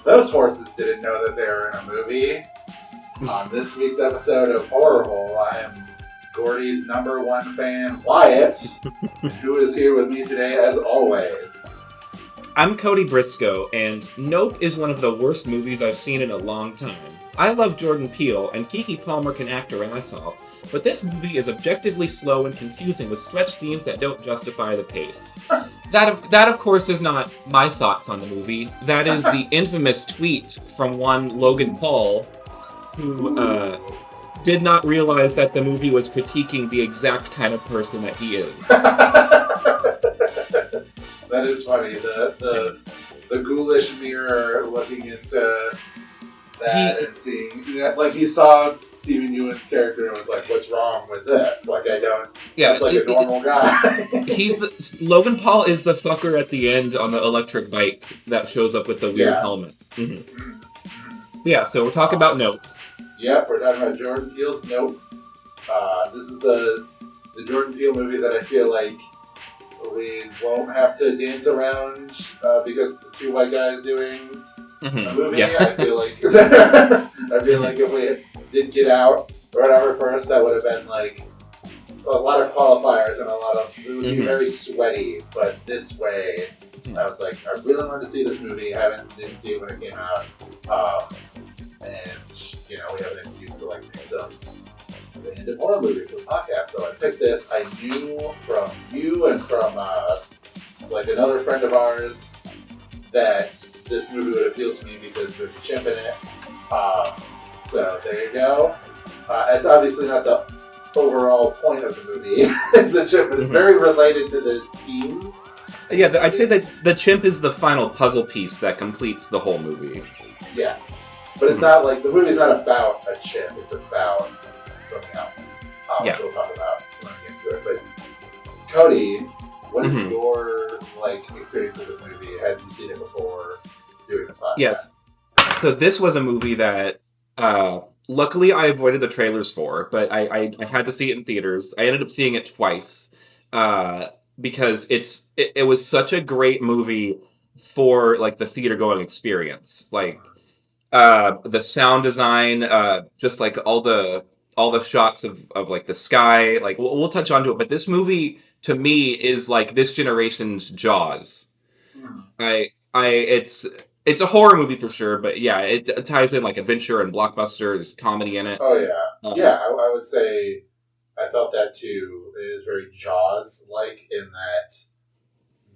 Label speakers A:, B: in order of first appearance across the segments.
A: those horses didn't know that they were in a movie. On this week's episode of Horror Hole, I am Gordy's number one fan, Wyatt, who is here with me today as always.
B: I'm Cody Briscoe, and Nope is one of the worst movies I've seen in a long time. I love Jordan Peele, and Keke Palmer can act her ass off, but this movie is objectively slow and confusing with stretched themes that don't justify the pace. That of course is not my thoughts on the movie. That is the infamous tweet from one Logan Paul, who did not realize that the movie was critiquing the exact kind of person that he is.
A: That is funny. The ghoulish mirror looking into that and seeing, like, he saw Stephen Ewan's character and was like, "What's wrong with this? Like, I don't." Yeah, it's like a normal guy.
B: Logan Paul is the fucker at the end on the electric bike that shows up with the weird helmet. Mm-hmm. Yeah, so we're talking about Nope.
A: Yep, we're talking about Jordan Peele's Nope. This is the Jordan Peele movie that I feel like we won't have to dance around because the two white guys doing a movie. Yeah. I feel like if we did Get Out or whatever first, that would have been like a lot of qualifiers and a lot of it would be very sweaty. But this way, I was like, I really wanted to see this movie. Didn't see it when it came out, and we have an excuse to like make some random horror movies for the podcast. So I picked this. I knew from you and from like another friend of ours that this movie would appeal to me because there's a chimp in it. So there you go. It's obviously not the overall point of the movie. It's the chimp, but it's very related to the themes.
B: Yeah, I'd say that the chimp is the final puzzle piece that completes the whole movie.
A: Yes. But it's not like, the movie's not about a chimp, it's about something else. Which we'll talk about when we get into it. But Cody, what is your experience with this movie? Had you seen it before doing this podcast?
B: Yes. So this was a movie that luckily I avoided the trailers for, but I had to see it in theaters. I ended up seeing it twice because it was such a great movie for like the theater going experience. Like the sound design, just like all the shots of like the sky, like we'll touch onto it, but this movie to me is like this generation's Jaws. It's a horror movie for sure, but yeah, it ties in like adventure and blockbuster. There's comedy in it.
A: Oh yeah, I would say I felt that too. It is very Jaws-like in that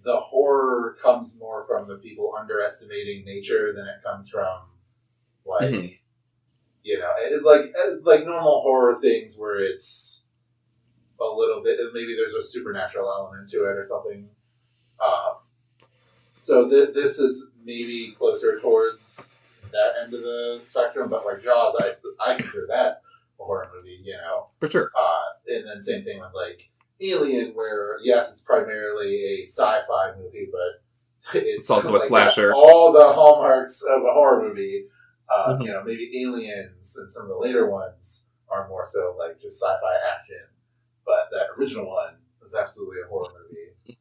A: the horror comes more from the people underestimating nature than it comes from like like normal horror things where it's a little bit, maybe there's a supernatural element to it or something. So this is maybe closer towards that end of the spectrum, but like Jaws, I consider that a horror movie,
B: For sure.
A: And then same thing with like Alien, where yes, it's primarily a sci-fi movie, but it's
B: also a slasher.
A: All the hallmarks of a horror movie. Maybe Aliens and some of the later ones are more so like just sci-fi action, but that original one was absolutely a horror movie.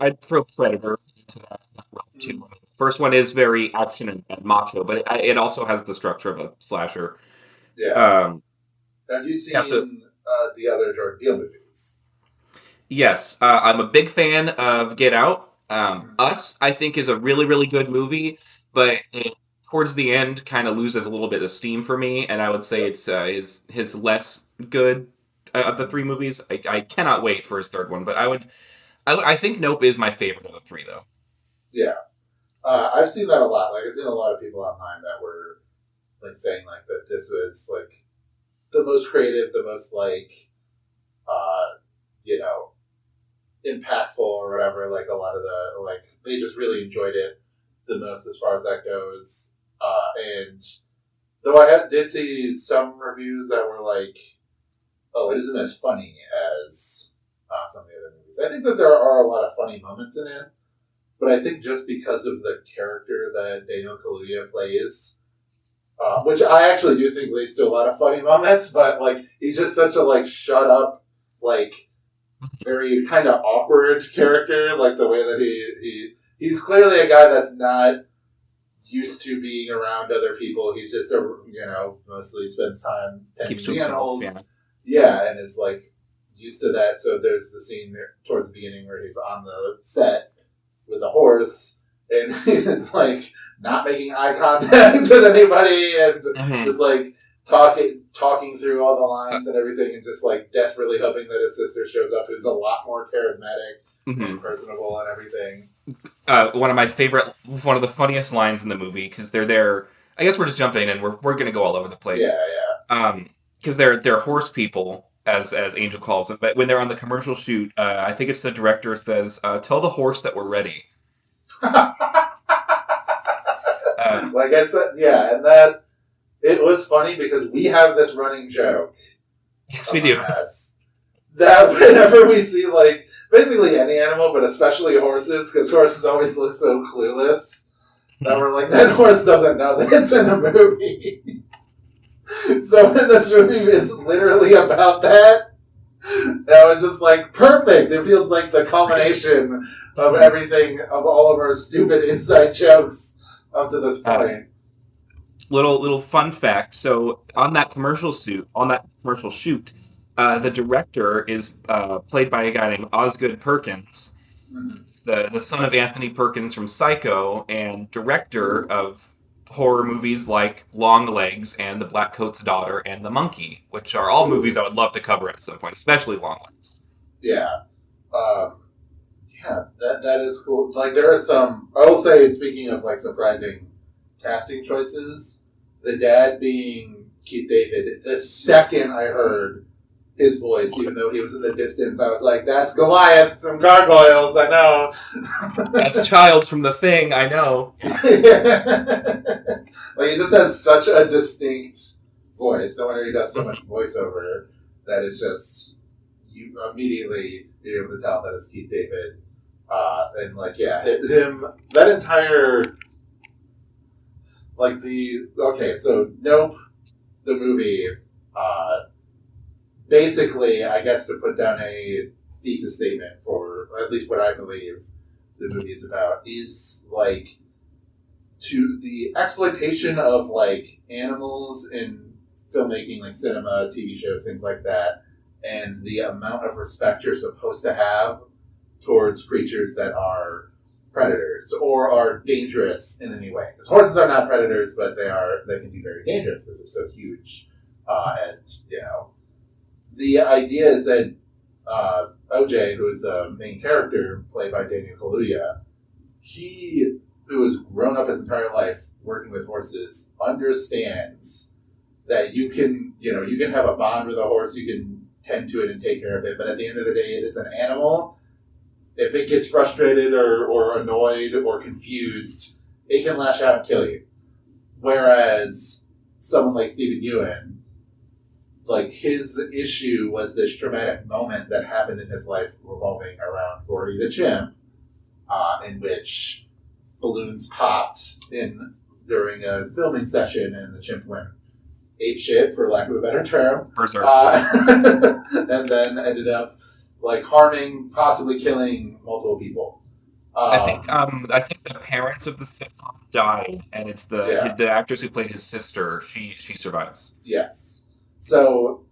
B: I'd throw Predator into that realm too. The first one is very action and macho, but it also has the structure of a slasher.
A: Yeah. Have you seen the other Jordan Peele movies?
B: Yes, I'm a big fan of Get Out. Us, I think, is a really, really good movie, but towards the end kind of loses a little bit of steam for me, and I would say it's his less good of the three movies. I cannot wait for his third one, but I think Nope is my favorite of the three, though.
A: Yeah. I've seen that a lot. Like, I've seen a lot of people online that were like saying like that this was like the most creative, the most like impactful or whatever. Like a lot of the they just really enjoyed it the most as far as that goes. And though I did see some reviews that were like, "Oh, it isn't as funny as some of the other movies." I think that there are a lot of funny moments in it, but I think just because of the character that Daniel Kaluuya plays, which I actually do think leads to a lot of funny moments, but like he's just such a like shut up, like very kind of awkward character, like the way that he's clearly a guy that's not used to being around other people. He's just mostly spends time tending
B: Keeps
A: to
B: to
A: the
B: himself.
A: animals.
B: Yeah.
A: Yeah, and is like used to that. So there's the scene towards the beginning where he's on the set with a horse, and it's like not making eye contact with anybody, and
B: Mhm.
A: just like talking through all the lines and everything, and just like desperately hoping that his sister shows up, who's a lot more charismatic and
B: Mhm.
A: personable and everything.
B: One of my favorite, one of the funniest lines in the movie, because they're there. I guess we're just jumping in. We're gonna go all over the place.
A: Yeah,
B: Because they're horse people, as Angel calls it. But when they're on the commercial shoot, I think it's the director says, "Tell the horse that we're ready."
A: yeah.
B: Uh,
A: Like I said, yeah, and that it was funny because we have this running joke
B: yes, we
A: among
B: do.
A: us that whenever we see like basically any animal, but especially horses, because horses always look so clueless, that we're like, that horse doesn't know that it's in a movie. So when this movie is literally about that, I was just like, perfect. It feels like the culmination of everything, of all of our stupid inside jokes up to this point.
B: Little fun fact. So on that commercial shoot, the director is played by a guy named Osgood Perkins.
A: Mhm.
B: It's the son of Anthony Perkins from Psycho and director of horror movies like Long Legs and The Black Coat's Daughter and The Monkey, which are all movies I would love to cover at some point, especially Long Legs.
A: Yeah. Um, yeah, that is cool. Like, there are some, I will say, speaking of, like, surprising casting choices, the dad being Keith David, the second I heard his voice, even though he was in the distance, I was like, that's Goliath from Gargoyles, I know.
B: That's Childs from The Thing, I know.
A: Like, he just has such a distinct voice. No wonder he does so much voiceover that it's just, you immediately be able to tell that it's Keith David. And, like, yeah, him, that entire, like, okay, so Nope, the movie, basically, I guess to put down a thesis statement for at least what I believe the movie is about, is like to the exploitation of like animals in filmmaking, like cinema, TV shows, things like that, and the amount of respect you're supposed to have towards creatures that are predators or are dangerous in any way. Because horses are not predators, but they can be very dangerous because they're so huge. And the idea is that OJ, who is the main character played by Daniel Kaluuya, he, who has grown up his entire life working with horses, understands that you can have a bond with a horse, you can tend to it and take care of it, but at the end of the day, it is an animal. If it gets frustrated or annoyed or confused, it can lash out and kill you. Whereas someone like Stephen Ewan, like, his issue was this traumatic moment that happened in his life revolving around Gordy the chimp, in which balloons popped during a filming session, and the chimp went ape shit, for lack of a better term,
B: Berserk.
A: and then ended up like harming, possibly killing multiple people.
B: I think the parents of the sitcom died, and it's the actress who played his sister. She survives.
A: Yes. So,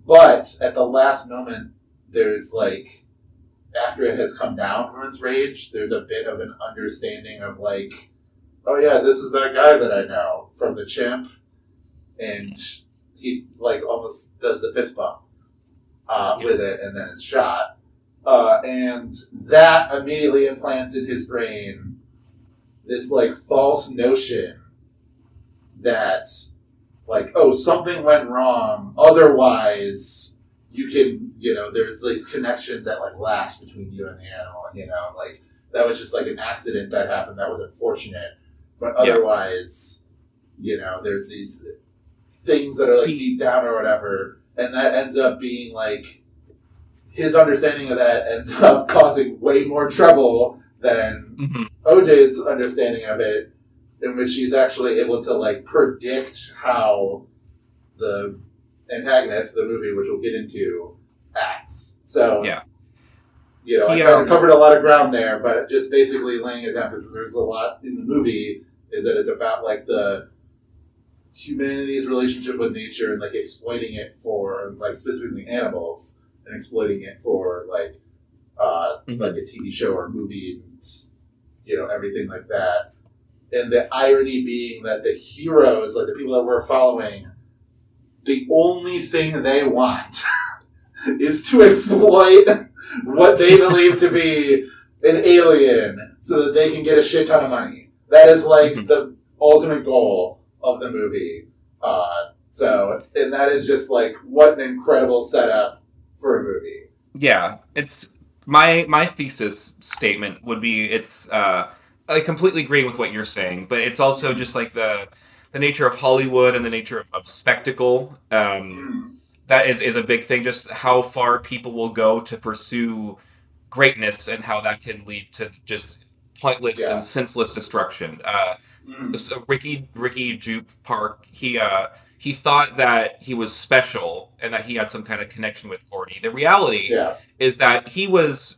A: but at the last moment, there's like, after it has come down from its rage, there's a bit of an understanding of like, oh yeah, this is that guy that I know from the chimp, and he like almost does the fist bump with it, and then it's shot, and that immediately implants in his brain this like false notion that like, oh, something went wrong, otherwise you can, there's these connections that like last between you and the animal, like that was just like an accident that happened that was unfortunate, but otherwise, there's these things that are like deep down or whatever, and that ends up being like, his understanding of that ends up causing way more trouble than OJ's understanding of it, in which she's actually able to like predict how the antagonist of the movie, which we'll get into, acts. So, I kind of covered a lot of ground there, but just basically laying it down, because there's a lot in the movie is that it's about like the humanity's relationship with nature and like exploiting it for like specifically animals and exploiting it for like a TV show or movie and everything like that. And the irony being that the heroes, like the people that we're following, the only thing they want is to exploit what they believe to be an alien so that they can get a shit ton of money. That is like the ultimate goal of the movie. And that is just like, what an incredible setup for a movie.
B: Yeah, it's my thesis statement would be it's I completely agree with what you're saying, but it's also just like the nature of Hollywood and the nature of spectacle. That is a big thing. Just how far people will go to pursue greatness and how that can lead to just pointless and
A: Yeah.
B: senseless destruction.
A: Mm.
B: So Ricky Jupe Park, he thought that he was special and that he had some kind of connection with Gordy. The reality
A: Yeah.
B: is that he was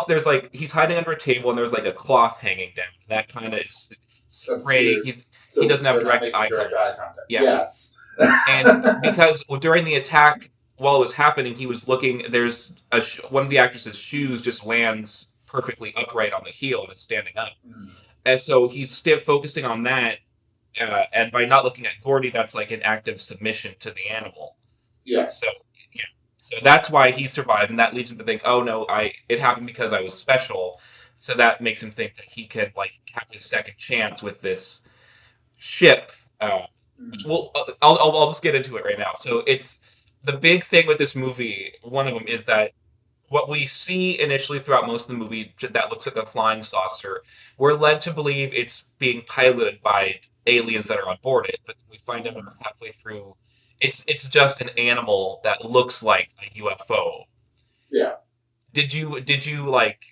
B: there's like he's hiding under a table and there's like a cloth hanging down. That kind of is spraying.
A: Obscured.
B: He
A: So
B: doesn't have
A: they're not
B: direct
A: making
B: eye
A: direct
B: contact.
A: eye contact.
B: Yeah,
A: Yes.
B: and because during the attack, while it was happening, he was looking. There's one of the actresses' shoes just lands perfectly upright on the heel and is standing up,
A: Mm.
B: and so he's still focusing on that. And by not looking at Gordy, that's like an act of submission to the animal. So
A: Yes.
B: yeah, so that's why he survived, and that leads him to think, oh no, it happened because I was special. So that makes him think that he can like have his second chance with this ship. Which
A: Mm.
B: I'll just get into it right now. So it's the big thing with this movie. One of them is that what we see initially throughout most of the movie that looks like a flying saucer, we're led to believe it's being piloted by aliens that are on board it, but we find out about halfway through it's just an animal that looks like a UFO.
A: Yeah.
B: Did you like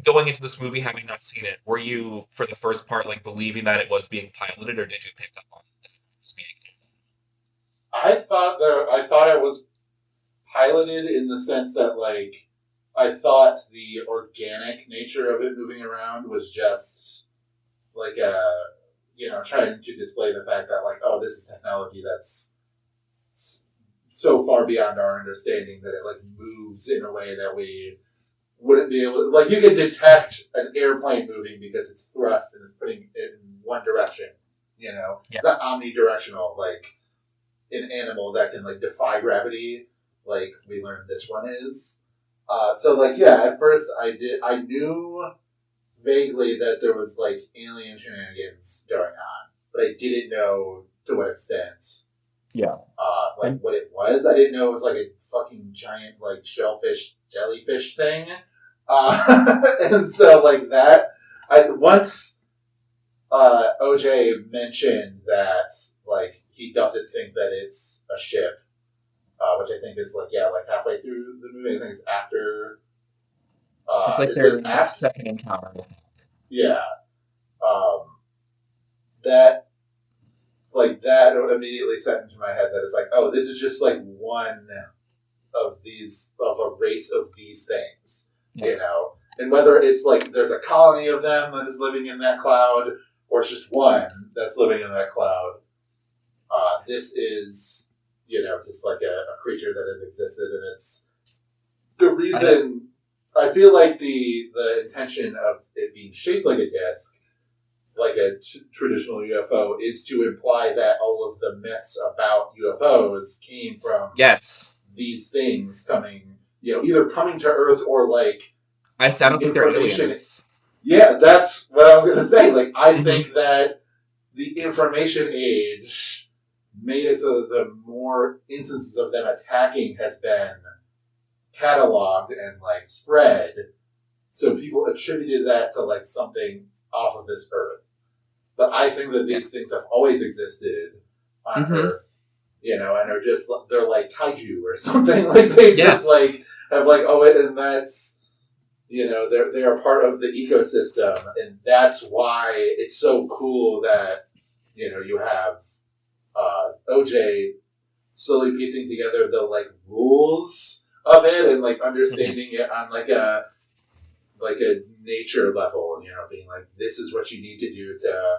B: going into this movie having not seen it, were you for the first part like believing that it was being piloted or did you pick up on that it was being
A: I thought it was piloted in the sense that like I thought the organic nature of it moving around was just like trying to display the fact that like, oh, this is technology that's so far beyond our understanding that it like moves in a way that we wouldn't be able to, like, you can detect an airplane moving because it's thrust and it's putting it in one direction.
B: Yeah.
A: It's not omnidirectional like an animal that can like defy gravity, like we learned this one is. So like yeah, at first I knew vaguely that there was like alien shenanigans going on, but I didn't know to what extent.
B: Yeah.
A: Like what it was. I didn't know it was like a fucking giant like shellfish jellyfish thing. And so like that, once OJ mentioned that like he doesn't think that it's a ship, which I think is like like halfway through the movie. I think it's after.
B: It's like
A: Is
B: their
A: it after?
B: second encounter.
A: Yeah. Um, that that immediately sent into my head that it's like, oh, this is just like one of a race of these things, and whether it's like there's a colony of them that is living in that cloud, or it's just one that's living in that cloud. This is, just like a creature that has existed, and it's the reason I feel like the intention of it being shaped like a disc, like a traditional UFO, is to imply that all of the myths about UFOs came from these things coming, either coming to Earth or like
B: I
A: the
B: don't think they're
A: information.
B: aliens.
A: Yeah, that's what I was going to say. Like, I think that the information age made it so that the more instances of them attacking has been cataloged and like spread, so people attributed that to like something off of this Earth. But I think that these things have always existed on Earth, and are just, they're like kaiju or something. Like, they just like have like, and that's, they're part of the ecosystem, and that's why it's so cool that you have OJ slowly piecing together the like rules of it and like understanding it on like a nature level, being like, this is what you need to do to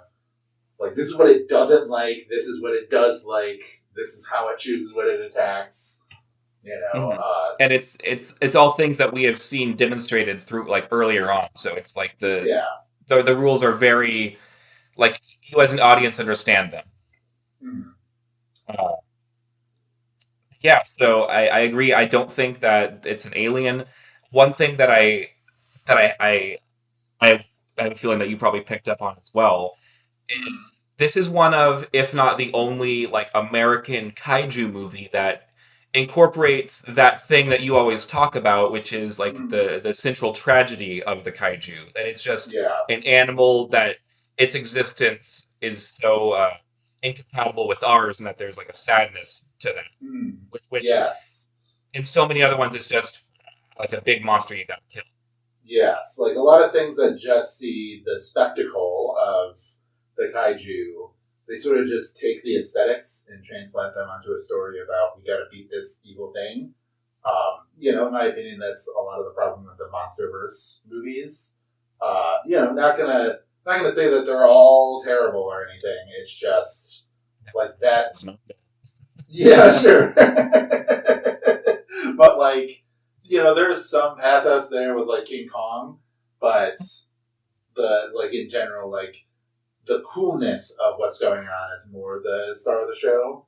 A: like this is what it doesn't like, this is what it does like, this is how it chooses what it attacks.
B: Mhm. And it's all things that we have seen demonstrated through like earlier on. So it's like
A: Yeah.
B: the rules are very like you as an audience understand them.
A: Mhm.
B: Uh, yeah, so I agree. I don't think that it's an alien. One thing that I I have a feeling that you probably picked up on as well
A: Mhm.
B: is this is one of, if not the only, like American kaiju movie that incorporates that thing that you always talk about, which is like
A: Mhm.
B: the central tragedy of the kaiju. That it's just
A: Yeah.
B: an animal that its existence is so incompatible with ours, and that there's like a sadness to that,
A: Mhm.
B: which
A: Yes.
B: in so many other ones it's just like a big monster you gotta kill.
A: Yes. Like a lot of things that just see the spectacle of the kaiju, they sort of just take the aesthetics and transplant them onto a story about we got to beat this evil thing. In my opinion, that's a lot of the problem with the MonsterVerse movies. Not gonna say that they're all terrible or anything. It's just like that.
B: It's not bad.
A: Yeah, sure. But like, there's some pathos there with like King Kong, but the like in general, like the coolness of what's going on is more the star of the show.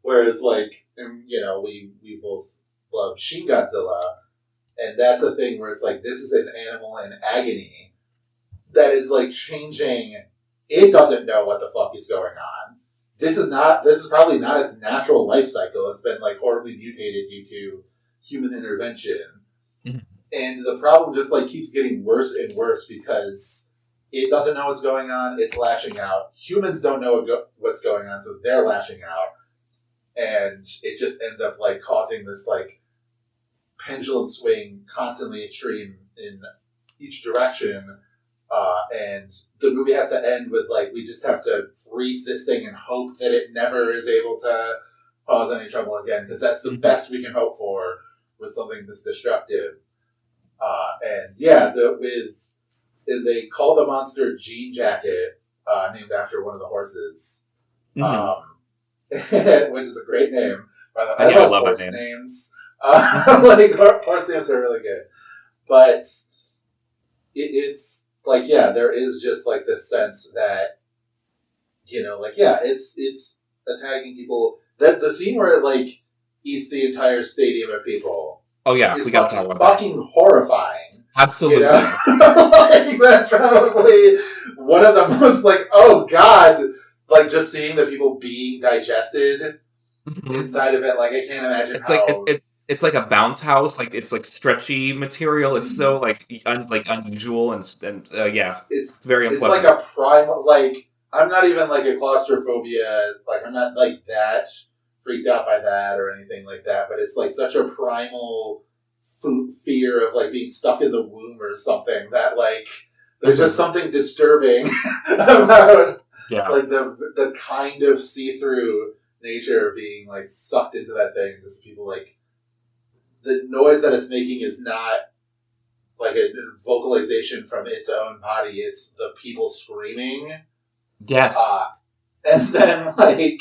A: Whereas like, we both love Shin Godzilla, and that's a thing where it's like this is an animal in agony that is like changing. It doesn't know what the fuck is going on. This is probably not its natural life cycle. It's been like horribly mutated due to human intervention.
B: Mhm.
A: And the problem just like keeps getting worse and worse because it doesn't know what's going on. It's lashing out. Humans don't know what's going on, so they're lashing out, and it just ends up like causing this like pendulum swing, constantly extreme in each direction. And the movie has to end with like we just have to freeze this thing and hope that it never is able to cause any trouble again because that's the
B: Mhm.
A: best we can hope for with something this destructive. And yeah, they call the monster Jean Jacket, named after one of the horses,
B: Mhm.
A: um, which is a great name. By the way, I
B: Yeah, I
A: love
B: love that
A: horse
B: name.
A: names. Like horse names are really good, but it's like yeah, there is just like this sense that like yeah, it's attacking people. That the scene where it like eats the entire stadium of people
B: Oh yeah,
A: is
B: we got to talk
A: fucking
B: about that.
A: fucking horrifying.
B: Absolutely.
A: Like, that's probably one of the most like oh god, like just seeing the people being digested
B: Mhm.
A: inside of it. Like I can't imagine
B: It's like
A: how.
B: it's like a bounce house. Like it's like stretchy material. It's
A: Mm,
B: so like like unusual and yeah,
A: it's
B: it's very
A: it's like
B: unpleasant.
A: a primal like I'm not even like a claustrophobia like I'm not like that freaked out by that or anything like that but it's like such a primal fear of like being stuck in the womb or something that like there's just
B: Mhm.
A: something disturbing about
B: Yeah.
A: like the kind of see-through nature of being like sucked into that thing because people like the noise that it's making is not like a vocalization from its own body. It's the people screaming.
B: Yes.
A: Uh, and then, like,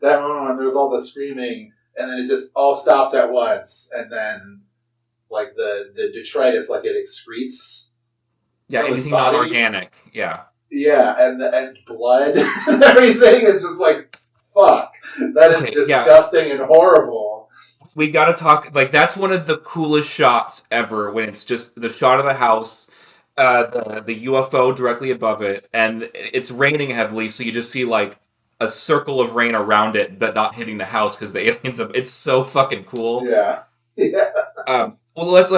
A: that moment when there's all the screaming, and then it just all stops at once, and then, like, the detritus, like, it excretes
B: Yeah.
A: from its
B: Anything
A: body.
B: non-organic. Yeah.
A: Yeah, and blood and everything. It's just like, fuck. That is
B: Okay. Yeah.
A: disgusting and horrible.
B: We got to talk. Like that's one of the coolest shots ever. When it's just the shot of the house, the UFO directly above it, and it's raining heavily, so you just see like a circle of rain around it, but not hitting the house because the aliens. It's so fucking cool.
A: Yeah. Yeah.
B: Well, let's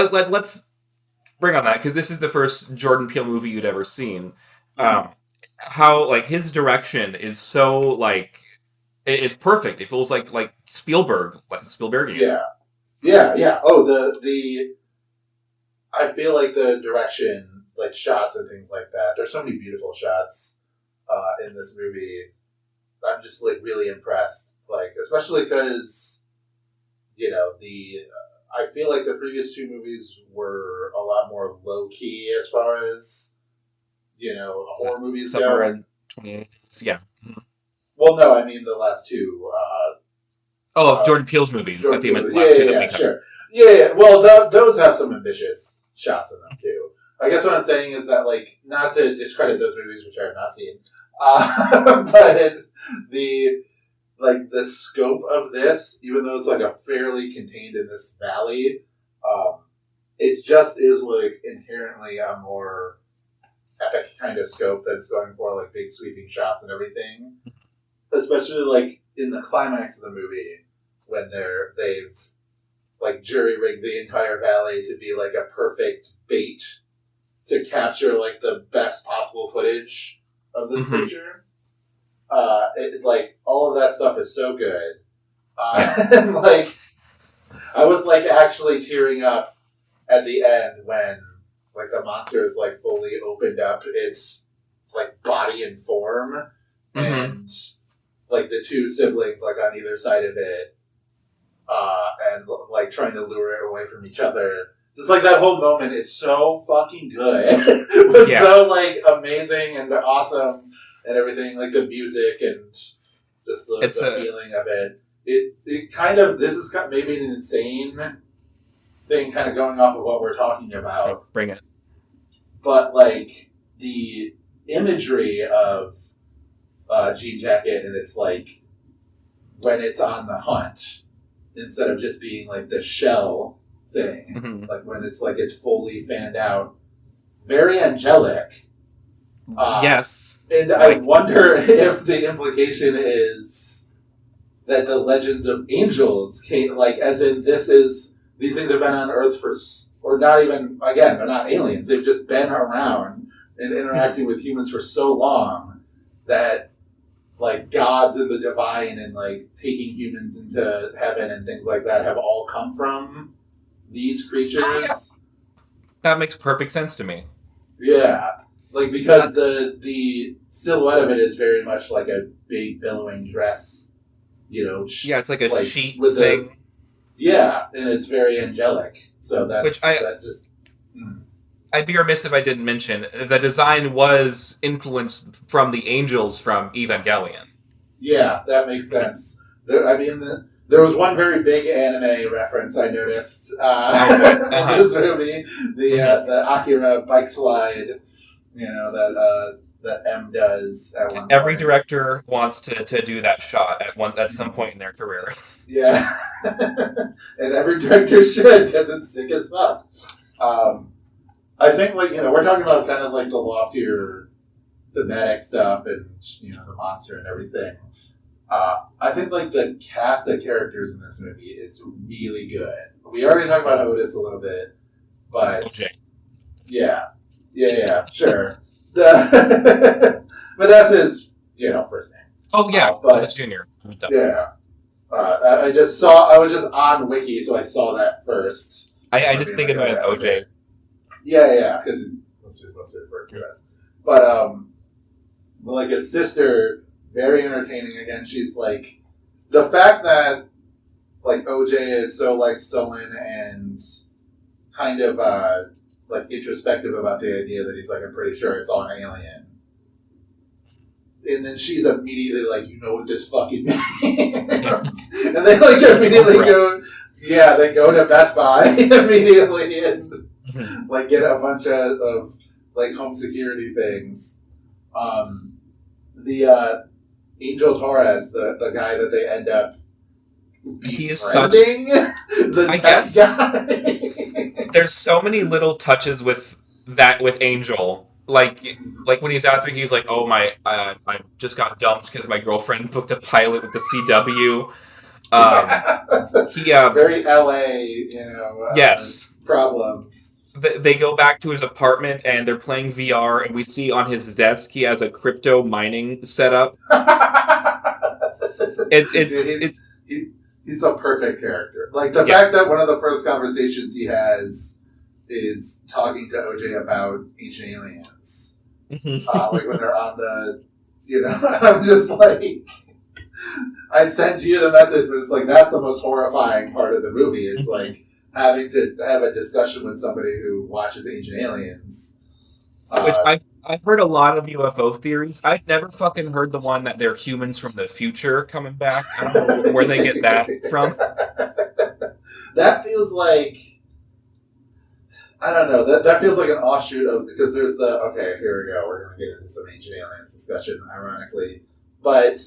B: bring on that because this is the first Jordan Peele movie you'd ever seen.
A: Mm.
B: Um, how like his direction is so like it's perfect. It feels like Spielberg, like Spielbergian.
A: Yeah. Yeah, yeah. Oh, the I feel like the direction, like shots and things like that. There's so many beautiful shots in this movie. I'm just like really impressed. Like especially because the I feel like the previous two movies were a lot more low key as far as horror movies go.
B: Somewhere
A: Like
B: in 28. Yeah. Mhm.
A: Well, no, I mean the last two.
B: Of Jordan Peele's movies. I think you meant the
A: Yeah,
B: last two that
A: yeah,
B: we covered.
A: sure. Yeah. Well, those have some ambitious shots in them too. I guess what I'm saying is that, like, not to discredit those movies, which I have not seen, but the scope of this, even though it's like a fairly contained in this valley, it just is like inherently a more epic kind of scope that's going for like big sweeping shots and everything. Especially like in the climax of the movie when they've like jury rigged the entire valley to be like a perfect bait to capture like the best possible footage of this creature. Like all of that stuff is so good, and like I was like actually tearing up at the end when like the monster is like fully opened up its like body and form, and like the two siblings like on either side of it, and like trying to lure it away from each other. Just like that whole moment is so fucking good. It was so like amazing and awesome and everything. Like the music and just the feeling of it. It kind of, this is maybe an insane thing, kind of going off of what we're talking about.
B: Oh, bring it.
A: But like the imagery of Jean Jacket, and it's like when it's on the hunt instead of just being like the shell thing, like when it's like it's fully fanned out, very angelic.
B: Yes,
A: and I wonder if the implication is that the legends of angels came, like as in these things have been on Earth for, or not even, again, they're not aliens, they've just been around and interacting with humans for so long that like gods and the divine and like taking humans into heaven and things like that have all come from these creatures. Oh, yeah.
B: That makes perfect sense to me.
A: Yeah. Like, because the silhouette of it is very much like a big billowing dress, you know.
B: Yeah, it's like a sheet
A: with
B: thing.
A: Yeah, and it's very angelic. So
B: I'd be remiss if I didn't mention the design was influenced from the angels from Evangelion.
A: Yeah, that makes sense. There was one very big anime reference I noticed in this movie. The Akira bike slide, you know, that M does at one
B: Every
A: point.
B: director wants to do that shot at some point in their career.
A: Yeah. And every director should, because it's sick as fuck. I think, like, you know, we're talking about kind of like the loftier thematic stuff and, you know, the monster and everything. I think, like, the cast of characters in this movie is really good. We already talked about Otis a little bit, but...
B: Okay.
A: Yeah, sure. But that's his, you know, first name.
B: Oh, yeah, Otis Jr.
A: Yeah. I was just on Wiki, so I saw that first.
B: I just think of him as OJ.
A: Yeah, because that's what it's referred to as. But like his sister, very entertaining. Again, she's like, the fact that like OJ is so like sullen and kind of like introspective about the idea that he's like, I'm pretty sure I saw an alien. And then she's immediately like, you know what this fucking means? And they like immediately they go to Best Buy immediately and like get a bunch of like home security things. The Angel Torres, the guy that they end up befriending, the tech guy.
B: There's so many little touches with Angel. Like when he's out there, he's like, "Oh my, I just got dumped because my girlfriend booked a pilot with the CW."
A: Very LA, you know.
B: Yes.
A: Problems.
B: They go back to his apartment and they're playing VR, and we see on his desk he has a crypto mining setup.
A: He's a perfect character. Like the fact that one of the first conversations he has is talking to OJ about ancient aliens. Like when they're on the, you know, I'm just like, I sent you the message, but it's like, that's the most horrifying part of the movie is like having to have a discussion with somebody who watches Ancient Aliens.
B: Which
A: Uh,
B: I've heard a lot of UFO theories. I've never fucking heard the one that they're humans from the future coming back. I don't know where they get that from.
A: that feels like I don't know. That feels like an offshoot of because there's the okay. Here we go. We're gonna get into some ancient aliens discussion, ironically, but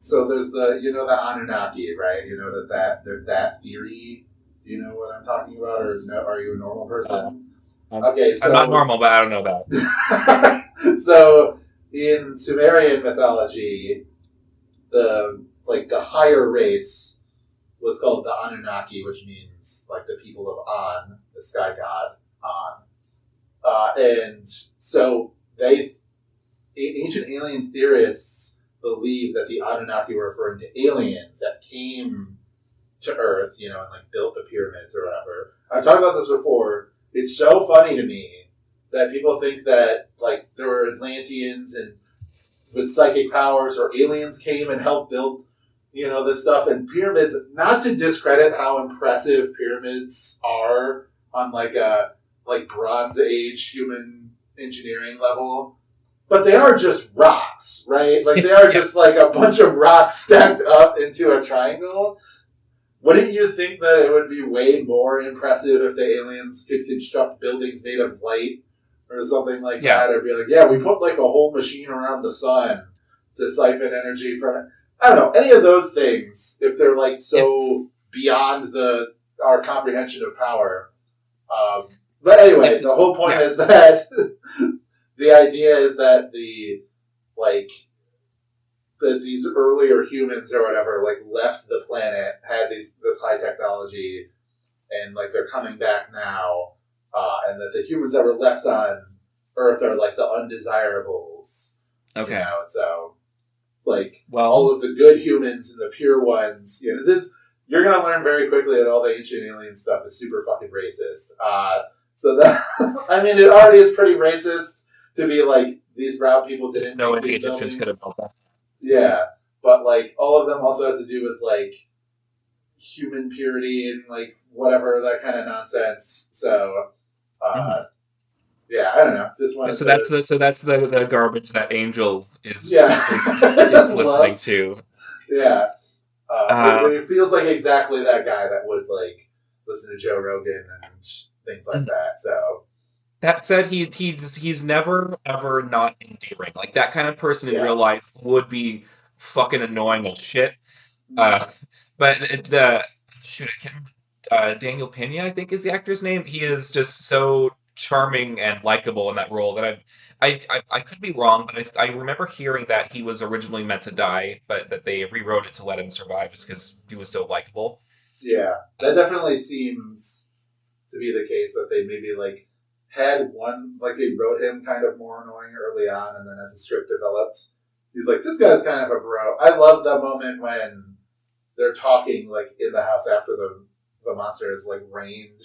A: so there's the the Anunnaki, right? You know that theory. Do you know what I'm talking about, or no? Are you a normal
B: Uh,
A: person?
B: I'm,
A: Okay,
B: I'm not
A: so
B: normal, but I don't know that.
A: so in Sumerian mythology, the higher race was called the Anunnaki, which means like the people of An, the sky god An. And so ancient alien theorists believe that the Anunnaki were referring to aliens that came to Earth, and like built the pyramids or whatever. I've talked about this before. It's so funny to me that people think that like there were Atlanteans and with psychic powers or aliens came and helped build this stuff and pyramids. Not to discredit how impressive pyramids are on like a Bronze Age human engineering level, but they are just rocks, right? Like they are just like a bunch of rocks stacked up into a triangle. Wouldn't you think that it would be way more impressive if the aliens could construct buildings made of light or something like
B: Yeah.
A: that? Or be like, yeah, we put like a whole machine around the sun to siphon energy from it. I don't know. Any of those things, if they're like so beyond our comprehension of power. But anyway, the whole point is that the idea is that these earlier humans or whatever like left the planet, had this high technology, and like they're coming back now, and that the humans that were left on Earth are like the undesirables.
B: Okay.
A: So like
B: well,
A: all of the good humans and the pure ones. You're gonna learn very quickly that all the ancient alien stuff is super fucking racist. So that I mean, it already is pretty racist to be like these brown people didn't
B: there's no way
A: make
B: the
A: these
B: Egyptians could have
A: buildings.
B: built that.
A: Yeah, but like all of them also have to do with like human purity and like whatever that kind of nonsense. So,
B: Mhm.
A: yeah, I don't know. Just wanted
B: So
A: to,
B: that's the garbage that Angel is
A: yeah,
B: is listening
A: love,
B: to.
A: yeah.
B: Uh,
A: It feels like exactly that guy that would like listen to Joe Rogan and things like that. So,
B: that said, he's never ever not endearing. Like that kind of person in
A: yeah.
B: real life would be fucking annoying as shit.
A: Mm.
B: Uh, but the shoot, I can't remember. Daniel Pena, I think is the actor's name. He is just so charming and likable in that role that I could be wrong, but I remember hearing that he was originally meant to die, but that they rewrote it to let him survive just because he was so likable.
A: Yeah, that definitely seems to be the case that they maybe like had one like they wrote him kind of more annoying early on, and then as the script developed, he's like this guy's kind of a bro. I love the moment when they're talking like in the house after the monster has like rained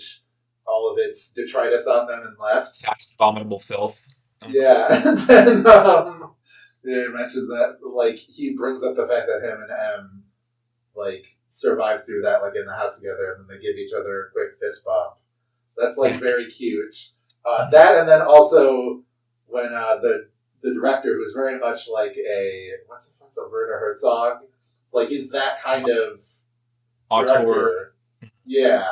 A: all of its detritus on them and left.
B: That's abominable filth.
A: Yeah, and then yeah, he mentions that like he brings up the fact that him and M like survived through that like in the house together, and then they give each other a quick fist bump. That's like very cute. That and then also when the director, who's very much like a what's a Werner Herzog, like he's that kind of
B: Auteur.
A: director. Yeah.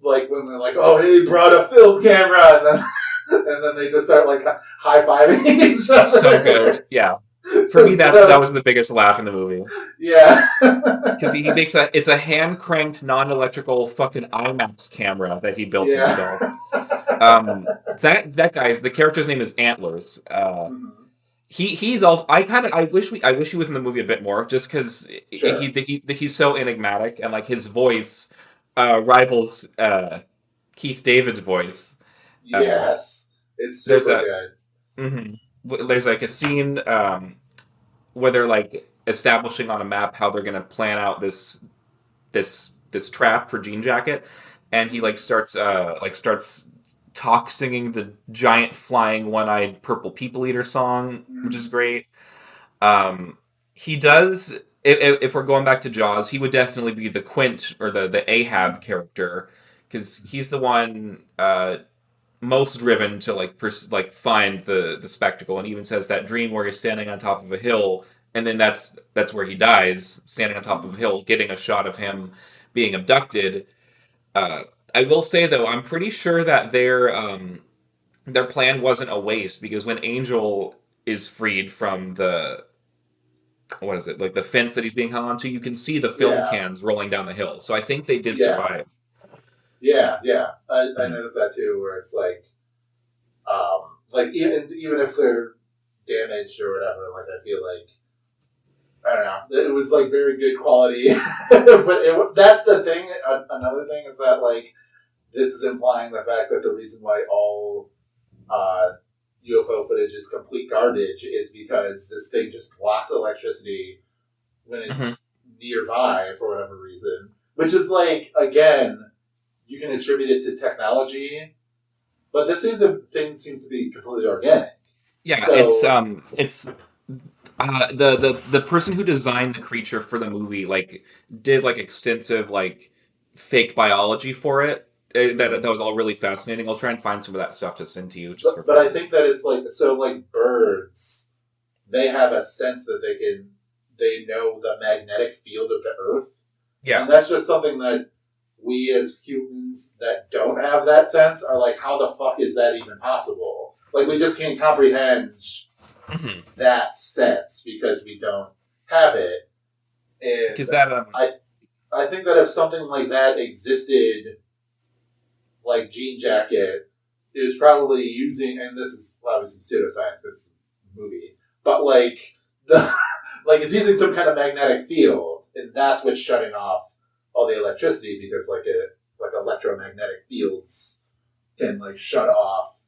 A: Like when they're like, "Oh, he brought a film camera," and then and then they just start like high fiving each other.
B: So good. Yeah. For me, that was the biggest laugh in the movie.
A: Yeah.
B: Because he makes it's a hand cranked non electrical fucking IMAX camera that he built himself.
A: Yeah.
B: That guy's the character's name is Antlers.
A: Mhm.
B: He's also I wish he was in the movie a bit more just because
A: Sure.
B: he's so enigmatic and like his voice rivals Keith David's voice. Uh,
A: Yes. It's
B: there's
A: super
B: a
A: good.
B: there's like a scene where they're like establishing on a map how they're gonna plan out this trap for Jean Jacket, and he starts talk singing the giant flying one-eyed purple people eater song, which is
A: Mm.
B: great. Um, he does. If we're going back to Jaws, he would definitely be the Quint or the Ahab character because he's the one most driven to like find the spectacle, and even says that dream where he's standing on top of a hill, and then that's where he dies, standing on top of a hill, getting a shot of him being abducted. Uh, I will say though, I'm pretty sure that their plan wasn't a waste, because when Angel is freed from the what is it, like the fence that he's being hung onto, you can see the film
A: Yeah.
B: cans rolling down the hill. So I think they did survive.
A: Yes. Yeah. Yeah. I
B: Mhm.
A: noticed that too, where it's like even if they're damaged or whatever, like I feel like I don't know, it was like very good quality. But that's the thing. Another thing is that like this is implying the fact that the reason why all uh, UFO footage is complete garbage is because this thing just blocks electricity when
B: Mhm.
A: it's nearby for whatever reason. Which is like, again, you can attribute it to technology, but this thing seems to be completely organic.
B: Yeah,
A: So
B: it's the person who designed the creature for the movie like did like extensive like fake biology for it. That was all really fascinating. I'll try and find some of that stuff to send to you just for
A: but I
B: fun.
A: think that it's like so like birds, they have a sense that they know the magnetic field of the Earth,
B: Yeah.
A: and that's just something that we as humans that don't have that sense are like, how the fuck is that even possible? Like we just can't comprehend
B: Mhm.
A: that sense because we don't have it. And
B: Because that
A: I I think that if something like that existed, like Jean Jacket, is probably using, and this is obviously pseudoscience because it's a movie, but like the like it's using some kind of magnetic field, and that's what's shutting off all the electricity because like electromagnetic fields can like shut off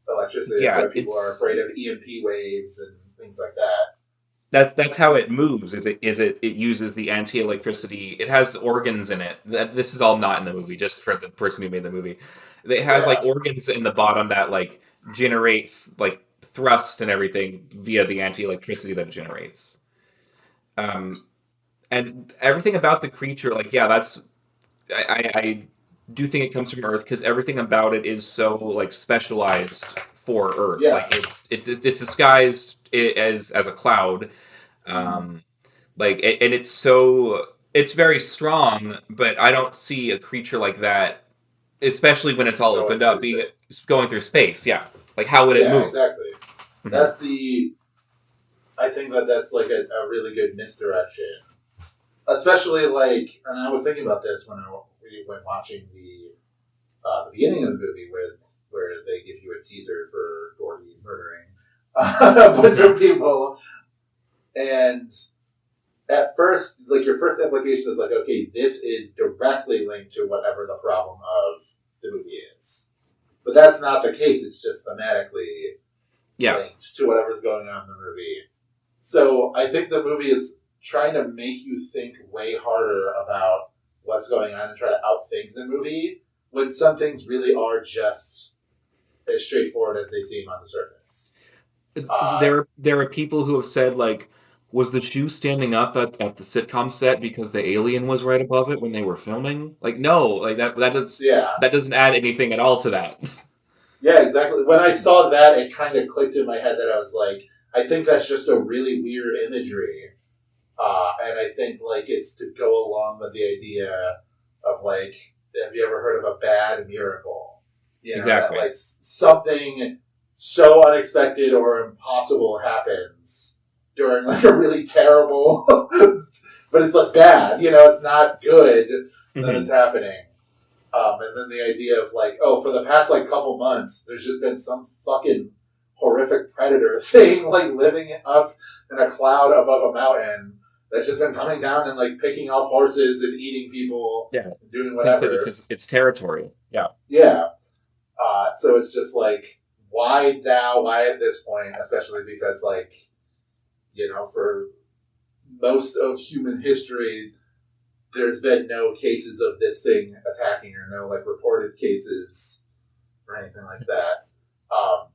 A: electricity. That's
B: yeah,
A: why people are afraid of EMP waves and things like that.
B: that's how it moves. It uses the anti-electricity. It has organs in it. This is all not in the movie, just for the person who made the movie. They have like
A: Yeah,
B: organs in the bottom that like generate like thrust and everything via the anti-electricity that it generates. Um, and everything about the creature, like yeah, that's I do think it comes from Earth, because everything about it is so like specialized for Earth. Like
A: yes.
B: it's disguised as a cloud.
A: Mm-hmm.
B: Um, and it's very strong, but I don't see a creature like that, especially when it's all
A: Going
B: opened up,
A: through
B: being
A: space.
B: going through space. Yeah, like how would it
A: Yeah,
B: move?
A: exactly.
B: Hmm.
A: That's the. I think that that's like a really good misdirection, especially like. And I was thinking about this when watching the beginning of the movie with where they give you a teaser for Gordy murdering a bunch
B: Hmm.
A: of people, and at first, like your first implication is like, okay, this is directly linked to whatever the problem of the movie is, but that's not the case. It's just thematically
B: Yeah,
A: linked to whatever's going on in the movie. So I think the movie is trying to make you think way harder about what's going on and try to outthink the movie when some things really are just as straightforward as they seem on the surface. Uh,
B: there are people who have said like, was the shoe standing up at the sitcom set because the alien was right above it when they were filming? Like, no, like
A: yeah,
B: that doesn't add anything at all to that.
A: yeah, exactly. When I saw that, it kind of clicked in my head that I was like, I think that's just a really weird imagery. And I think like it's to go along with the idea of like, have you ever heard of a bad miracle? You know, that
B: Exactly.
A: like something so unexpected or impossible happens during like a really terrible, but it's like bad. You know, it's not good that it's
B: Hmm.
A: happening. And then the idea of like, oh, for the past like couple months, there's just been some fucking horrific predator thing like living up in a cloud above a mountain that's just been coming down and like picking off horses and eating people
B: Yeah,
A: and doing
B: thinks that
A: whatever.
B: it's territory. Yeah.
A: Yeah. So it's just like, why now? Why at this point? Especially because like, for most of human history, there's been no cases of this thing attacking or no like reported cases or anything like that.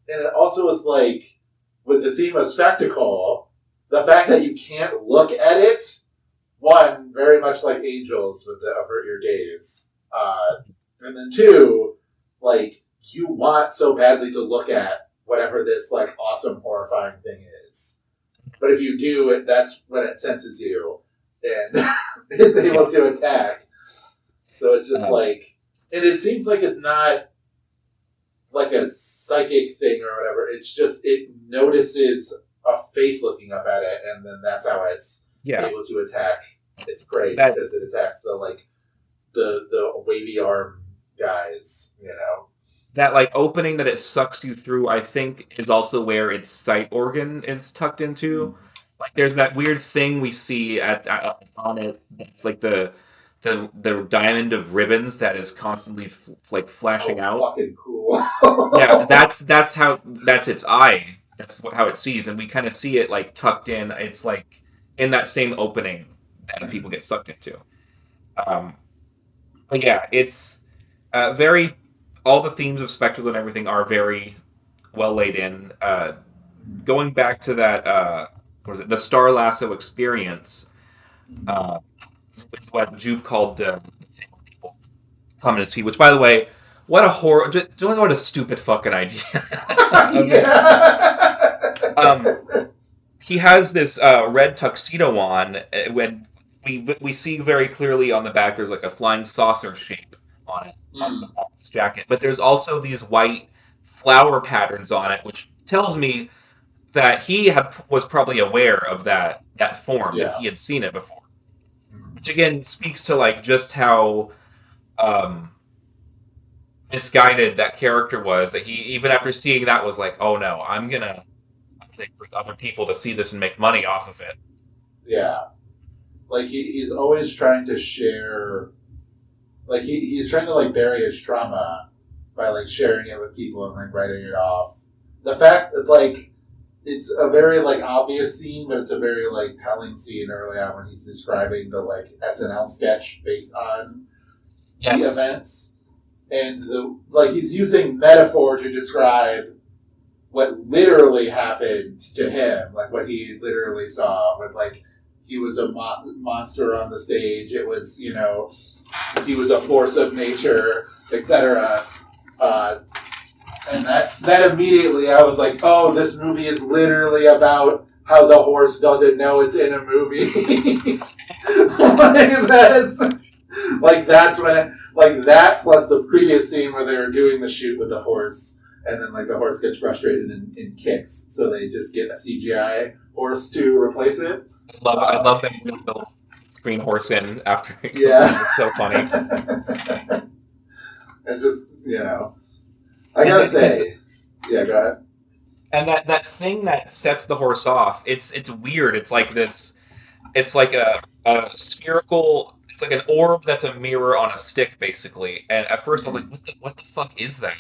A: And it also is like with the theme of spectacle, the fact that you can't look at it, one, very much like angels with the avert your gaze. And then two, like you want so badly to look at whatever this like awesome horrifying thing is. But if you do, that's when it senses you and is able to attack. So it's just like, and it seems like it's not like a psychic thing or whatever. It's just it notices a face looking up at it, and then that's how it's able to attack its prey because it attacks the wavy arm guys. You know,
B: that like opening that it sucks you through, I think, is also where its sight organ is tucked into. Mm-hmm. Like there's that weird thing we see on it. It's like the diamond of ribbons that is constantly like flashing out.
A: Fucking cool.
B: Yeah, that's its eye. That's how it sees, and we kind of see it like tucked in. It's like in that same opening that people get sucked into. But yeah, it's very. All the themes of spectacle and everything are very well laid in. Going back to that, what is it? The Star Lasso experience. It's what Juve called the thing where people come to see. Which, by the way, what a horror! What a stupid fucking idea. He has this red tuxedo on. When we see very clearly on the back, there's like a flying saucer shape on it on his jacket. But there's also these white flower patterns on it, which tells me that he was probably aware of that form. That he had seen it before. Which again speaks to like just how misguided that character was. That he, even after seeing that, was like, "Oh no, I'm gonna bring other people to see this and make money off of it."
A: Yeah, like he's always trying to share. Like he's trying to like bury his trauma by like sharing it with people and like writing it off. The fact that like it's a very like obvious scene, but it's a very like telling scene early on when he's describing the like SNL sketch based on the events, and he's using metaphor to describe what literally happened to him, like what he literally saw. When like he was a monster on the stage, it was he was a force of nature, etc. And that immediately I was like, oh, this movie is literally about how the horse doesn't know it's in a movie. That's when that plus the previous scene where they were doing the shoot with the horse, and then like the horse gets frustrated and kicks, so they just get a CGI horse to replace it.
B: I love them putting the little screen horse in after. It's so funny.
A: And just I gotta say, go ahead.
B: And that thing that sets the horse off, it's weird. It's like this. It's like a spherical. It's like an orb that's a mirror on a stick, basically. And at first, I was like, "What the fuck is that?"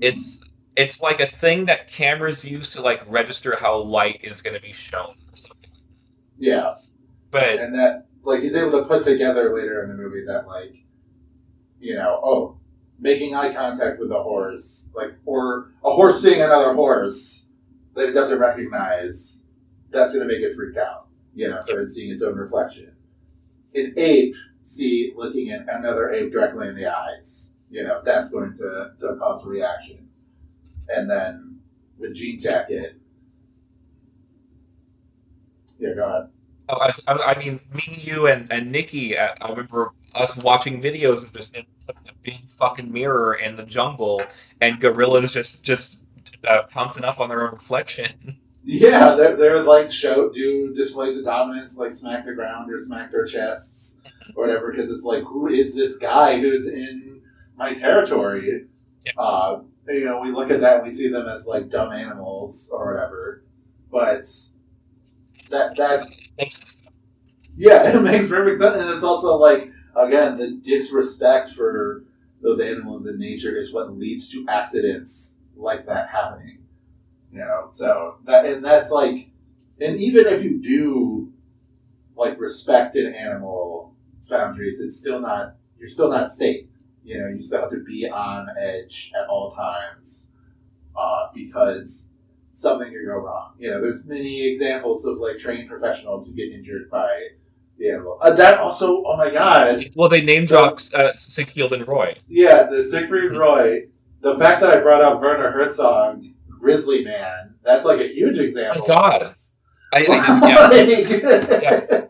B: It's like a thing that cameras use to like register how light is going to be shown or something.
A: Yeah,
B: but
A: and that like he's able to put together later in the movie that like, making eye contact with a horse, or a horse seeing another horse that it doesn't recognize, that's going to make it freak out. So it's seeing its own reflection. An ape looking at another ape directly in the eyes, that's going to cause a reaction. And then with Jean Jacket, go ahead.
B: Oh, I mean, me, you, and Nikki, I remember us watching videos of just a big fucking mirror in the jungle, and gorillas just pouncing up on their own reflection.
A: Yeah, they're like do displays of dominance, like smack the ground or smack their chests or whatever, because it's like, who is this guy who's in my territory? Yeah. We look at that and we see them as like dumb animals or whatever, but that's
B: makes sense.
A: Yeah, it makes perfect sense, and it's also like, again, the disrespect for those animals in nature is what leads to accidents like that happening. So that's like, and even if you do like respect an animal boundaries, you're still not safe. You still have to be on edge at all times because something could go wrong. There's many examples of like trained professionals who get injured by the animal. That also, oh my god.
B: Well, they name dropped Siegfried and Roy.
A: Yeah, the Siegfried and Roy. the fact that I brought up Werner Herzog, Grizzly Man, that's like a huge
B: My
A: example
B: God,
A: of
B: I didn't. Yeah, yeah.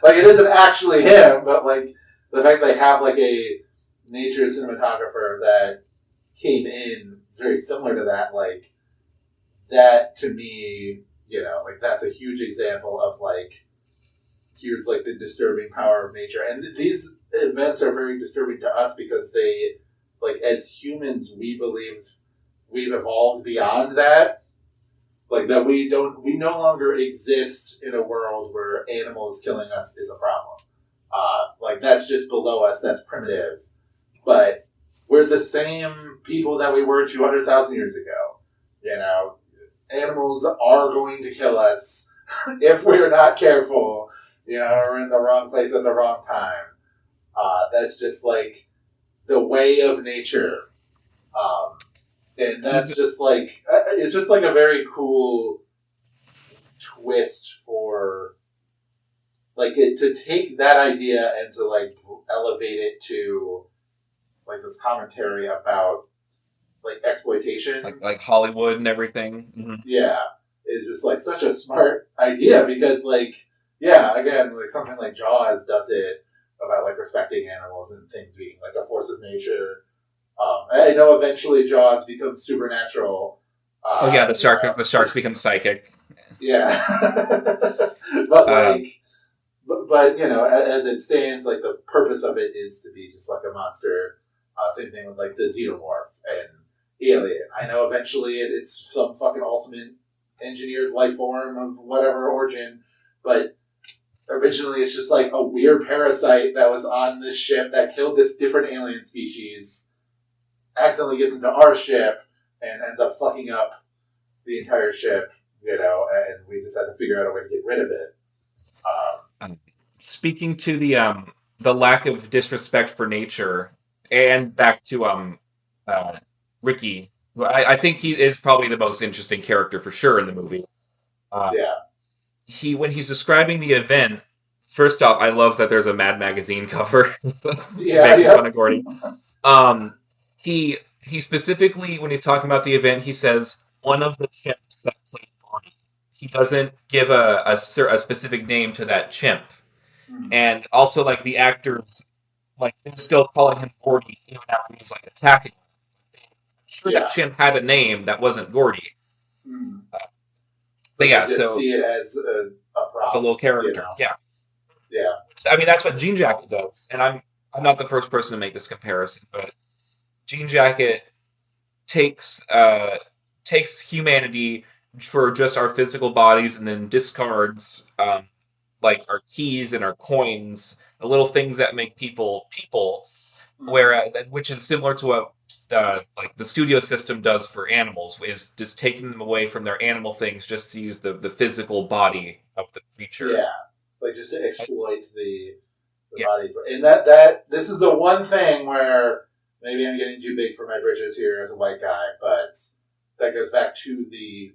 A: like it isn't actually him, but like the fact they have like a nature cinematographer that came in is very similar to that. Like that to me, like that's a huge example of like here's like the disturbing power of nature, and these events are very disturbing to us because they like as humans we believe we've evolved beyond that, like that we no longer exist in a world where animals killing us is a problem. Like that's just below us, that's primitive, but we're the same people that we were 200,000 years ago. Animals are going to kill us if we're not careful, or in the wrong place at the wrong time. That's just like the way of nature. And that's just like, it's just like a very cool twist for, like, to take that idea and to, like, elevate it to, like, this commentary about, like, exploitation.
B: Like Hollywood and everything. Mm-hmm.
A: Yeah. Is just, like, such a smart idea because, like, yeah, again, like, something like Jaws does it about, like, respecting animals and things being, like, a force of nature. I know eventually Jaws becomes supernatural.
B: Oh yeah, the sharks become psychic.
A: Yeah. But, like, but as it stands, like, the purpose of it is to be just, like, a monster. Same thing with, like, the xenomorph and Alien. I know eventually it's some fucking ultimate engineered life form of whatever origin, but originally it's just, like, a weird parasite that was on this ship that killed this different alien species, accidentally gets into our ship, and ends up fucking up the entire ship, and we just had to figure out a way to get rid of it.
B: Speaking to the lack of disrespect for nature, and back to Ricky, who I think he is probably the most interesting character for sure in the movie.
A: Yeah.
B: When he's describing the event, first off, I love that there's a Mad Magazine cover making fun of Gordy. He specifically, when he's talking about the event, he says one of the chimps that played Gordy. He doesn't give a specific name to that chimp. And also, like, the actors, like, they're still calling him Gordy even after he's, like, attacking him. I'm sure that chimp had a name that wasn't Gordy. But yeah,
A: just
B: so
A: see it as a prop,
B: the little character. Yeah. I mean, that's what Jean Jacket does, and I'm not the first person to make this comparison, but Jean Jacket takes humanity for just our physical bodies, and then discards like our keys and our coins, the little things that make people, which is similar to what like the studio system does for animals, is just taking them away from their animal things just to use the physical body of the creature.
A: Yeah, like just to exploit the body. And that this is the one thing where maybe I'm getting too big for my britches here as a white guy, but that goes back to the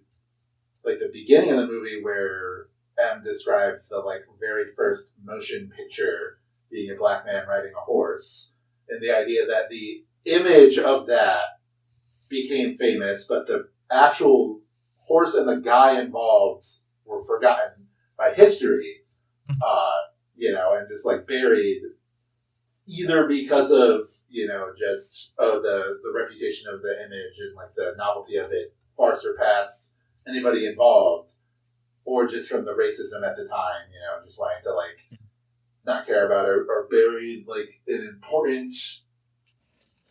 A: beginning of the movie where M describes the very first motion picture being a black man riding a horse, and the idea that the image of that became famous, but the actual horse and the guy involved were forgotten by history, and just buried, either because of just the reputation of the image and the novelty of it far surpassed anybody involved, or just from the racism at the time, just wanting to not care about or bury an important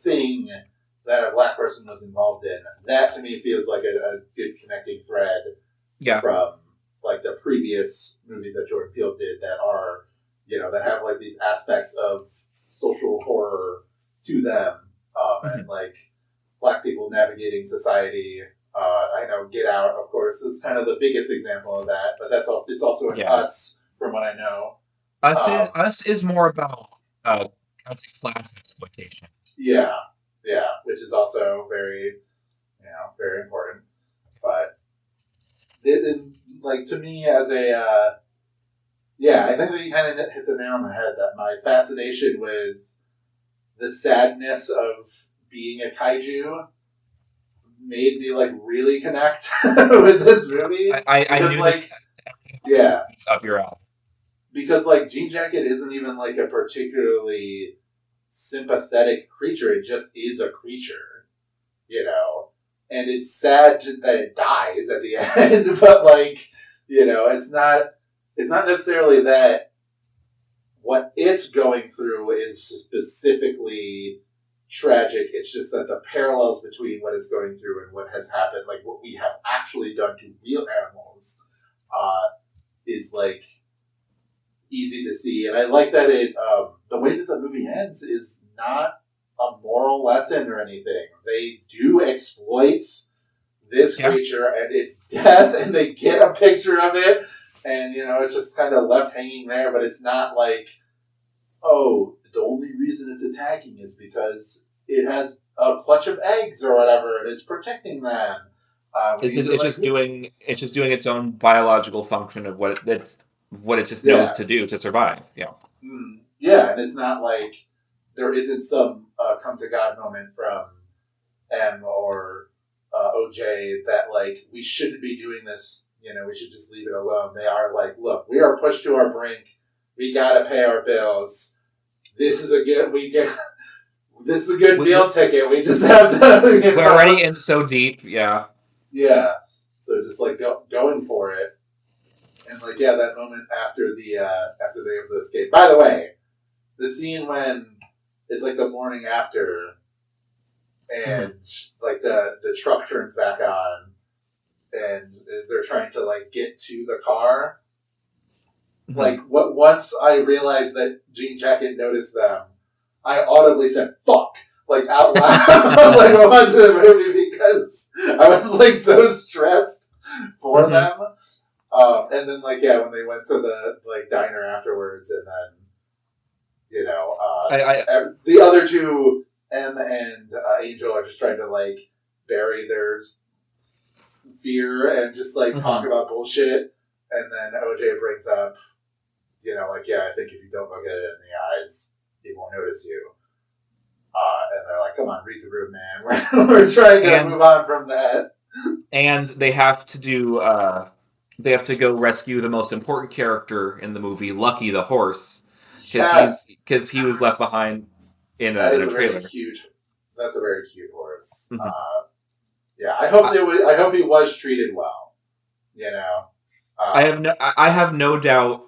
A: thing that a black person was involved in. That to me feels like a good connecting thread from the previous movies that Jordan Peele did that are that have these aspects of social horror to them, and black people navigating society. I know Get Out, of course, is kind of the biggest example of that, but it's also in Us, from what I know.
B: Us is more about class exploitation.
A: Yeah, which is also very, very important. But to me, as a I think that you kind of hit the nail on the head. That my fascination with the sadness of being a kaiju made me like really connect with this movie
B: I
A: because
B: knew this
A: like yeah,
B: was up your alley.
A: because like Jean Jacket isn't even like a particularly sympathetic creature. It just is a creature, you know. And it's sad that it dies at the end, but like, you know, it's not necessarily that what it's going through is specifically tragic. It's just that the parallels between what it's going through and what has happened, like what we have actually done to real animals, is like easy to see. And I like that the way that the movie ends is not a moral lesson or anything. They do exploit this creature and its death, and they get a picture of it, and you know it's just kind of left hanging there. But it's not like, oh, the only reason it's attacking is because it has a clutch of eggs or whatever, and it's protecting them.
B: It's just doing its own biological function of what it just knows to do to survive. Yeah.
A: Yeah, and it's not like there isn't some come to God moment from M or OJ that like we shouldn't be doing this. You know, we should just leave it alone. They are like, look, we are pushed to our brink. We gotta pay our bills. This is a good meal ticket. We just have to. You know?
B: We're already in so deep. Yeah.
A: Yeah. So just like going for it, and like that moment after they're able to escape. By the way, the scene when it's like the morning after, and like the truck turns back on, and they're trying to like get to the car. Like once I realized that Jean Jacket noticed them, I audibly said "fuck" like out loud, like watching the movie because I was like so stressed for them. And then like when they went to the like diner afterwards, and then you know the other two, M and Angel, are just trying to like bury their fear and just like talk about bullshit, and then OJ brings up, you know, like I think if you don't look at it in the eyes, he won't notice you. And they're like, come on, read the room, man. We're trying to move on from that.
B: And they have to do. They have to go rescue the most important character in the movie, Lucky the horse, because he was left behind in a trailer.
A: That's a very cute horse. I hope he was treated well. You know,
B: I have no doubt.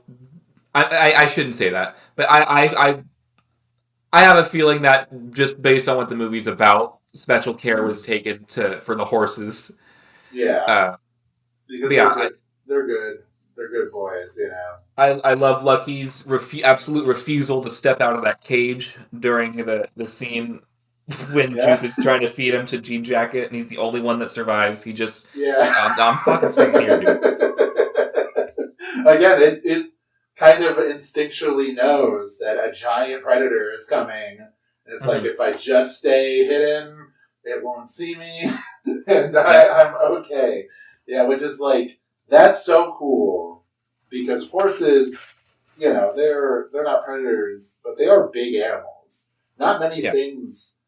B: I shouldn't say that, but I have a feeling that just based on what the movie's about, special care was taken for the horses.
A: Yeah. Because they're good. They're good boys, you know.
B: I love Lucky's absolute refusal to step out of that cage during the scene when Jupe is trying to feed him to Jean Jacket, and he's the only one that survives. He just I'm fucking staying here, dude.
A: Again, it kind of instinctually knows that a giant predator is coming. And it's like, if I just stay hidden, it won't see me, and I'm okay. Yeah, which is like, that's so cool, because horses, you know, they're not predators, but they are big animals. Not many things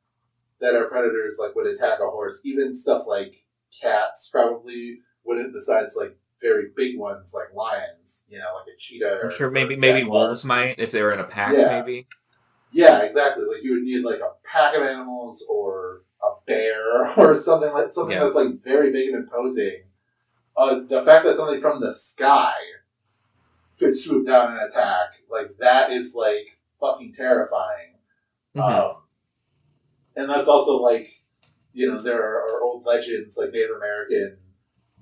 A: that are predators like would attack a horse. Even stuff like cats probably wouldn't, besides like very big ones like lions, you know, like a cheetah.
B: I'm sure maybe wolves might if they were in a pack, maybe.
A: Yeah, exactly. Like you would need like a pack of animals or a bear or something that's like very big and imposing. The fact that something from the sky could swoop down and attack, like that is like fucking terrifying. And that's also like, you know, there are old legends like Native American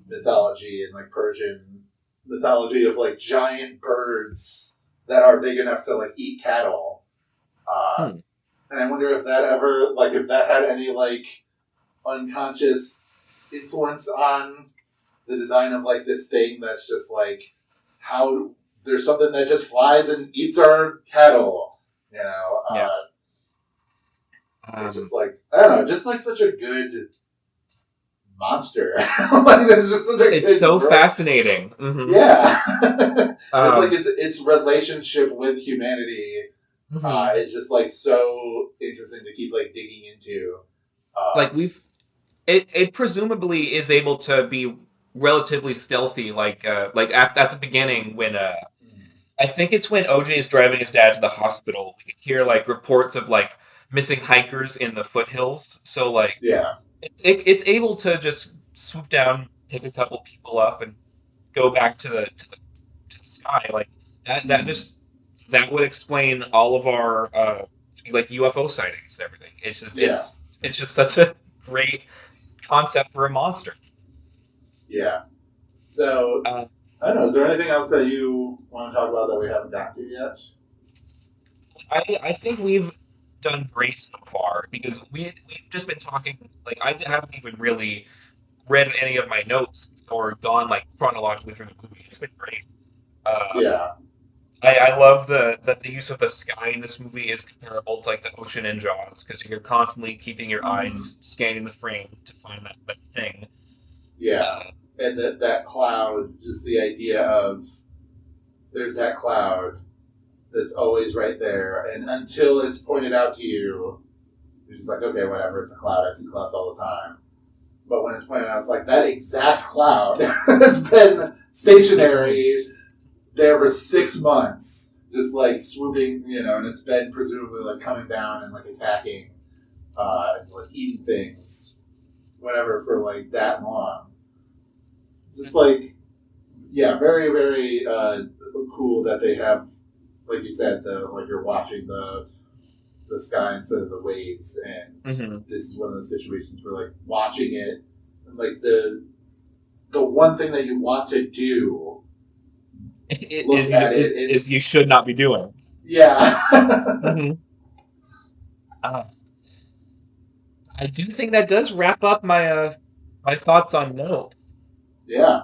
A: mythology and like Persian mythology of like giant birds that are big enough to like eat cattle. And I wonder if that had any like unconscious influence on the design of like this thing that's just like, how there's something that just flies and eats our cattle, you know. It's just like, I don't know, just like such a good monster. Like there's just such a
B: it's so fascinating.
A: Yeah. It's like its relationship with humanity is just like so interesting to keep like digging into.
B: Like we've it presumably is able to be relatively stealthy, like at the beginning when I think it's when OJ is driving his dad to the hospital. We can hear like reports of like missing hikers in the foothills. So like
A: Yeah.
B: it's able to just swoop down, pick a couple people up, and go back to the sky. Like that
A: Mhm.
B: just that would explain all of our like UFO sightings and everything.
A: Yeah.
B: It's just such a great concept for a monster.
A: Yeah. So
B: Uh,
A: I don't know. Is there anything else that you want to talk about that we haven't gotten to yet?
B: I think we've done great so far because we've just been talking. Like I haven't even really read any of my notes or gone like chronologically through the movie. It's been great. Uh,
A: Yeah.
B: I love that the use of the sky in this movie is comparable to like the ocean in Jaws because you're constantly keeping your
A: Hmm.
B: eyes scanning the frame to find that thing.
A: Yeah.
B: Uh,
A: And that cloud, just the idea of there's that cloud that's always right there, and until it's pointed out to you, you're just like, okay, whatever, it's a cloud. I see clouds all the time. But when it's pointed out, it's like that exact cloud has been
B: mhm.
A: stationary there for 6 months, just like swooping, and it's been presumably like coming down and like attacking, and like eating things, whatever, for like that long. Just like, yeah, very, very cool that they have, like you said, the like you're watching the sky instead of the waves, and
B: Mhm.
A: this is one of those situations where like watching it, like the one thing that you want to do, look at it,
B: Is
A: it's
B: you should not be doing.
A: yeah.
B: Hmm. Uh, I do think that does wrap up my my thoughts on Nope.
A: Yeah,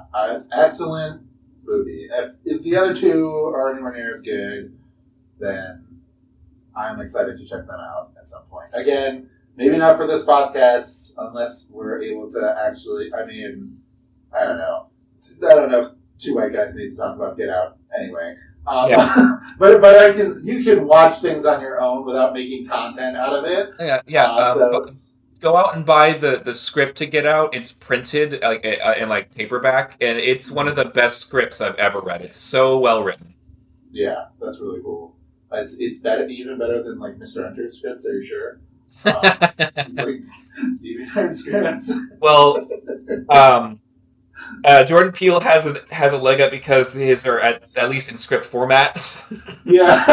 A: excellent movie. If the other two are anywhere near as good, then I'm excited to check them out at some point. Again, maybe not for this podcast, unless we're able to actually. I mean, I don't know. I don't know if two white guys need to talk about Get Out anyway.
B: Yeah,
A: But you can watch things on your own without making content out of it.
B: yeah, yeah.
A: So
B: Go out and buy the script to Get Out. It's printed like in like paperback, and it's one of the best scripts I've ever read. It's so well written.
A: yeah, that's really cool. It's better, even better than like Mr. Hunter's scripts. Are you sure? He's like DeviantArt scripts.
B: Well, um, Jordan Peele has a leg up because his are at least in script format.
A: Yeah,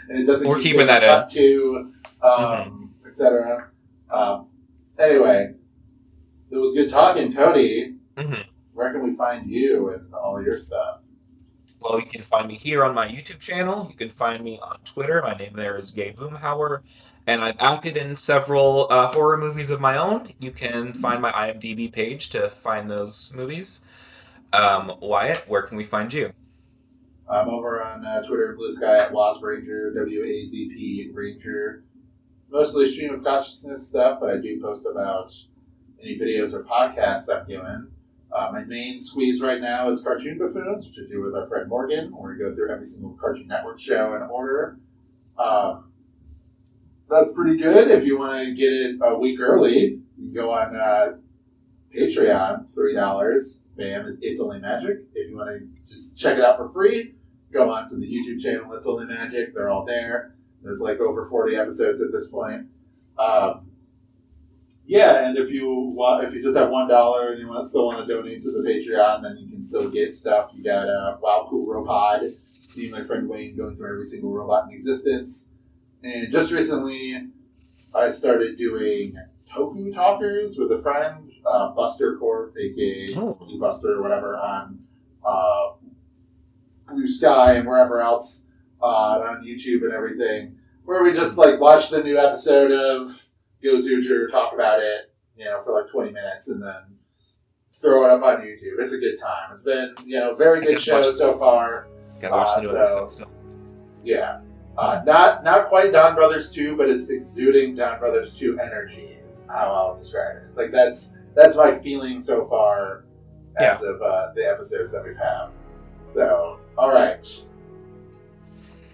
A: and it doesn't
B: We're
A: keep
B: keeping
A: saying
B: that in.
A: cut to,
B: Hmm.
A: etc. Um, anyway, it was good talking, Cody.
B: Hmm.
A: Where can we find you and all your stuff?
B: Well, you can find me here on my YouTube channel. You can find me on Twitter. My name there is Gay Boomhauer, and I've acted in several horror movies of my own. You can find my IMDb page to find those movies. Wyatt, where can we find you?
A: I'm over on Twitter and Blue Sky at Wasp Ranger, WAZP Ranger. Mostly stream of consciousness stuff, but I do post about any videos or podcasts I'm doing. My main squeeze right now is Cartoon Buffoons, which I do with our friend Morgan, where we go through every single Cartoon Network show in order. Um, that's pretty good. If you want to get it a week early, you can go on Patreon, $3. Bam, It's Only Magic. If you want to just check it out for free, go on to the YouTube channel, It's Only Magic. They're all there. There's like over 40 episodes at this point. Um, yeah, and if you just have $1 and still want to donate to the Patreon, then you can still get stuff. You got Wow Cool Robot, me and my friend Wayne going through every single robot in existence. And just recently, I started doing Toku Talkers with a friend, Buster Corp, aka
B: Oh,
A: Blue Buster or whatever, on uh, Blue Sky and wherever else, on YouTube and everything, where we just like watch the new episode of Gozuger, talk about it, for like 20 minutes, and then throw it up on YouTube. It's a good time. It's been, very
B: I
A: good show so far.
B: gotta watch the new episode
A: So
B: still.
A: yeah, not quite Don Brothers 2, but it's exuding Don Brothers 2 energy is how I'll describe it. Like that's my feeling so far
B: Yeah.
A: as of the episodes that we've had. So all right,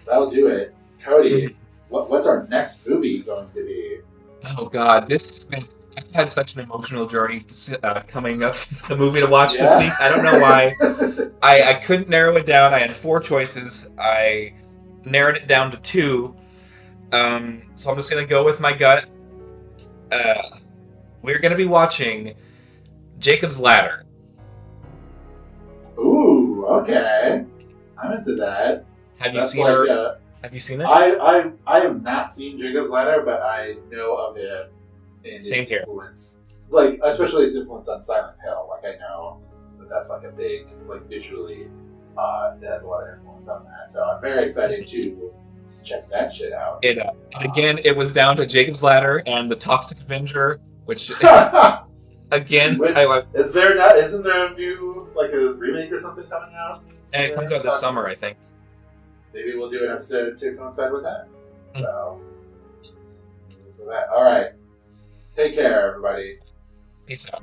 A: that'll do it. Cody,
B: Mhm.
A: what's our next movie going to be?
B: Oh God, this has been I've had such an emotional journey coming up with the movie to watch this
A: Yeah.
B: week. I don't know why. I couldn't narrow it down. I had four choices. I narrowed it down to two. So I'm just gonna go with my gut. Uh, we're gonna be watching Jacob's Ladder.
A: Ooh, okay. I'm into that.
B: Have you
A: That's
B: seen
A: like
B: her? Have you seen it?
A: I have not seen Jacob's Ladder, but I know of it and
B: Same
A: its
B: here.
A: influence. Like especially its influence on Silent Hill. Like I know that's like a big like visually it has a lot of influence on that. So I'm very excited to check that shit out.
B: And again, it was down to Jacob's Ladder and the Toxic Avenger, which again,
A: Which
B: I
A: is there not? Isn't there a new like a remake or something coming out?
B: and it comes out this summer, I think.
A: Maybe we'll do an episode to coincide with that. So, for that. All right. Take care, everybody.
B: Peace out.